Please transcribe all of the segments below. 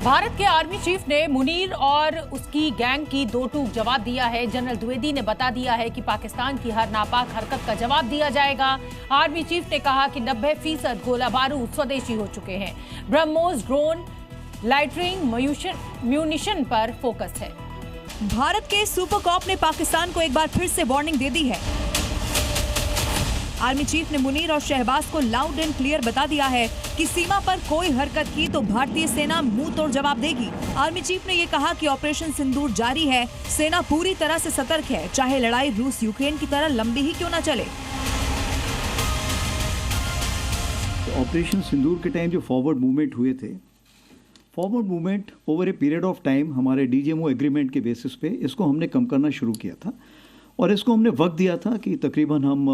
भारत के army chief ने मुनीर और उसकी गैंग की दो टूक जवाब दिया है। जनरल द्विवेदी ने बता दिया है कि पाकिस्तान की हर नापाक हरकत का जवाब दिया जाएगा। आर्मी चीफ ने कहा कि 90% गोला बारूद स्वदेशी हो चुके हैं। ब्रह्मोस, ड्रोन, लाइटरिंग, म्यूनिशन पर फोकस है। भारत के सुपर कॉप ने पाकिस्तान को एक बार फिर से वार्निंग दे दी है। आर्मी चीफ ने मुनीर और शहबाज को लाउड एंड क्लियर बता दिया है कि सीमा पर कोई हरकत की तो भारतीय सेना मुंह तोड़ जवाब देगी। आर्मी चीफ ने ये कहा कि ऑपरेशन सिंदूर जारी है, सेना पूरी तरह से सतर्क है, चाहे लड़ाई रूस यूक्रेन की तरह लंबी ही क्यों न चले। ऑपरेशन सिंदूर के टाइम जो फॉरवर्ड मूवमेंट हुए थे, forward movement over a period of time हमारे डीजीएमओ एग्रीमेंट के बेसिस पे इसको हमने कम करना शुरू किया था और इसको हमने वक्त दिया था कि तकरीबन हम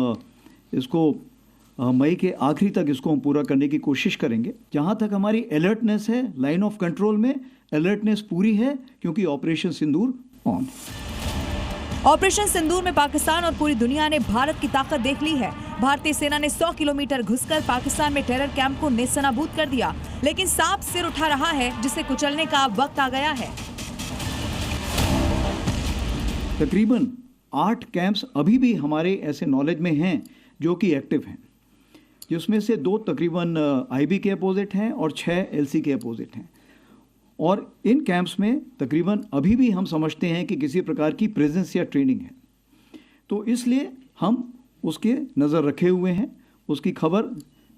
इसको मई के आखिरी तक इसको हम पूरा करने की कोशिश करेंगे। जहाँ तक हमारी अलर्टनेस है, लाइन ऑफ कंट्रोल में अलर्टनेस पूरी है क्योंकि ऑपरेशन सिंदूर ऑन। ऑपरेशन सिंदूर में पाकिस्तान और पूरी दुनिया ने भारत की ताकत देख ली है। भारतीय सेना ने 100 किलोमीटर घुसकर पाकिस्तान में टेरर कैंप को नेस्तनाबूद कर दिया, लेकिन सांप सिर उठा रहा है जिसे कुचलने का वक्त आ गया है। तकरीबन 8 कैंप्स अभी भी हमारे ऐसे नॉलेज में हैं जो कि एक्टिव हैं, जिसमें से 2 तकरीबन आईबी के अपोजिट हैं और 6 एलसी के अपोजिट हैं। और इन कैंप्स में तकरीबन अभी भी हम समझते हैं कि किसी प्रकार की प्रेजेंस या ट्रेनिंग है, तो इसलिए हम उसके नज़र रखे हुए हैं, उसकी खबर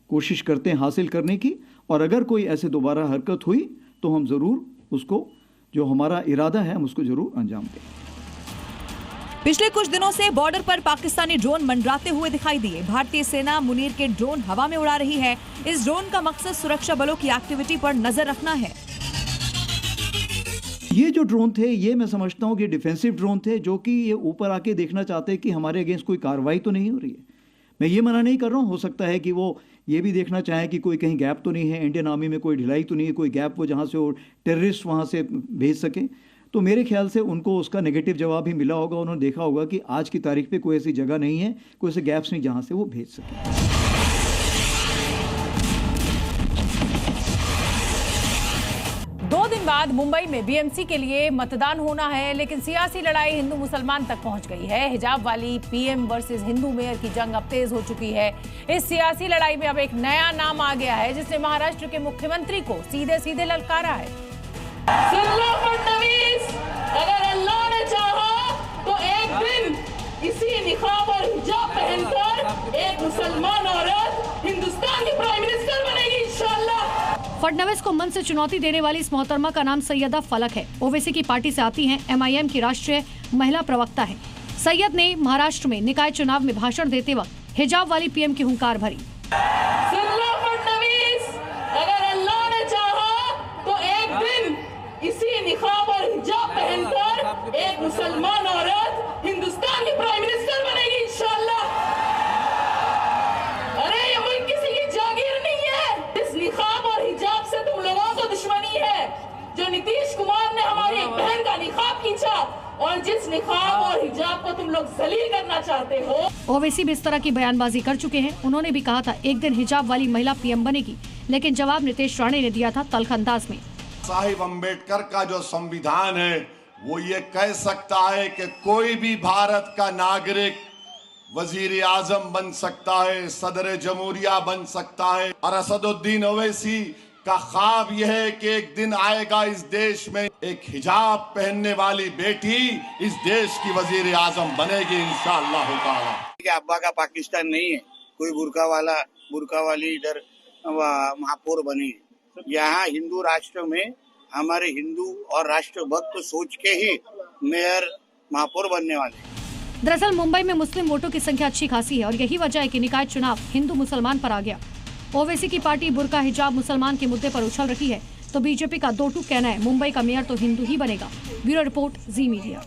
कोशिश करते हैं हासिल करने की, और अगर कोई ऐसे दोबारा हरकत हुई तो हम ज़रूर उसको, जो हमारा इरादा है, हम उसको ज़रूर अंजाम दें। पिछले कुछ दिनों से बॉर्डर पर पाकिस्तानी ड्रोन मंडराते हुए दिखाई दिए। भारतीय सेना मुनीर के ड्रोन हवा में उड़ा रही है। इस ड्रोन का मकसद सुरक्षा बलों की एक्टिविटी पर नजर रखना है। ये जो ड्रोन थे, ये मैं समझता हूँ कि डिफेंसिव ड्रोन थे, जो कि ये ऊपर आके देखना चाहते हैं कि हमारे अगेंस्ट कोई कार्रवाई तो नहीं हो रही है। मैं ये मना नहीं कर रहा हूँ, हो सकता है कि वो ये भी देखना चाहें कि कोई कहीं गैप तो नहीं है, इंडियन आर्मी में कोई ढिलाई तो नहीं है, कोई गैप वो जहाँ से वो टेररिस्ट वहाँ से भेज सकें। तो मेरे ख्याल से उनको उसका नेगेटिव जवाब ही मिला होगा। उन्होंने देखा होगा कि आज की तारीख पे कोई ऐसी जगह नहीं है, कोई ऐसे गैप्स नहीं जहां से वो भेज सके। 2 दिन बाद मुंबई में बीएमसी के लिए मतदान होना है, लेकिन सियासी लड़ाई हिंदू मुसलमान तक पहुंच गई है। हिजाब वाली पीएम वर्सेस हिंदू मेयर की जंग अब तेज हो चुकी है। इस सियासी लड़ाई में अब एक नया नाम आ गया है जिसने महाराष्ट्र के मुख्यमंत्री को सीधे सीधे ललकारा है। सुन लो फडणवीस, अगर अल्लाह ने चाहा तो एक दिन इसी निकाब और हिजाब पहनकर एक मुसलमान औरत हिंदुस्तान की प्राइम मिनिस्टर बनेगी इंशाअल्लाह। फडणवीस को मन से चुनौती देने वाली इस मोहतरमा का नाम सैयदा फलक है। ओवैसी की पार्टी से आती हैं, एमआईएम की राष्ट्रीय महिला प्रवक्ता है। सैयद ने महाराष्ट्र में निकाय चुनाव में भाषण देते वक्त हिजाब वाली पीएम की हुंकार भरी। सुन लो फडणवीस, अगर अल्लाह ने चाहा तो एक दिन इसी निकाब और हिजाब पहनकर एक मुसलमान औरत हिंदुस्तान की प्राइम मिनिस्टर बनेगी इंशाअल्लाह। अरे ये मुल्क किसी की जागीर नहीं है। इस निकाब और हिजाब से तुम लोगों को दुश्मनी है। जो नीतीश कुमार ने हमारी एक बहन का निकाब खींचा और जिस निकाब और हिजाब को तुम लोग जलील करना चाहते हो। ओवैसी भी इस तरह की बयानबाजी कर चुके हैं। उन्होंने भी कहा था एक दिन हिजाब वाली महिला पीएम बनेगी, लेकिन जवाब नीतीश राणे ने दिया था तल्ख अंदाज में। साहिब अंबेडकर का जो संविधान है वो ये कह सकता है कि कोई भी भारत का नागरिक वजीर आजम बन सकता है, सदर जमहूरिया बन सकता है। और असदुद्दीन ओवैसी का ख्वाब यह है कि एक दिन आएगा इस देश में एक हिजाब पहनने वाली बेटी इस देश की वजीर आजम बनेगी इंशाअल्लाह ताला। अब्बा का पाकिस्तान नहीं है, कोई बुर्का वाली इधर महापौर बनी। यहाँ हिंदू राष्ट्र में हमारे हिंदू और राष्ट्रभक्त सोच के ही मेयर महापौर बनने वाले। दरअसल मुंबई में मुस्लिम वोटों की संख्या अच्छी खासी है और यही वजह है कि निकाय चुनाव हिंदू मुसलमान पर आ गया। ओवैसी की पार्टी बुर्का हिजाब मुसलमान के मुद्दे पर उछल रही है, तो बीजेपी का दो टूक कहना है मुंबई का मेयर तो हिंदू ही बनेगा। ब्यूरो रिपोर्ट, जी मीडिया।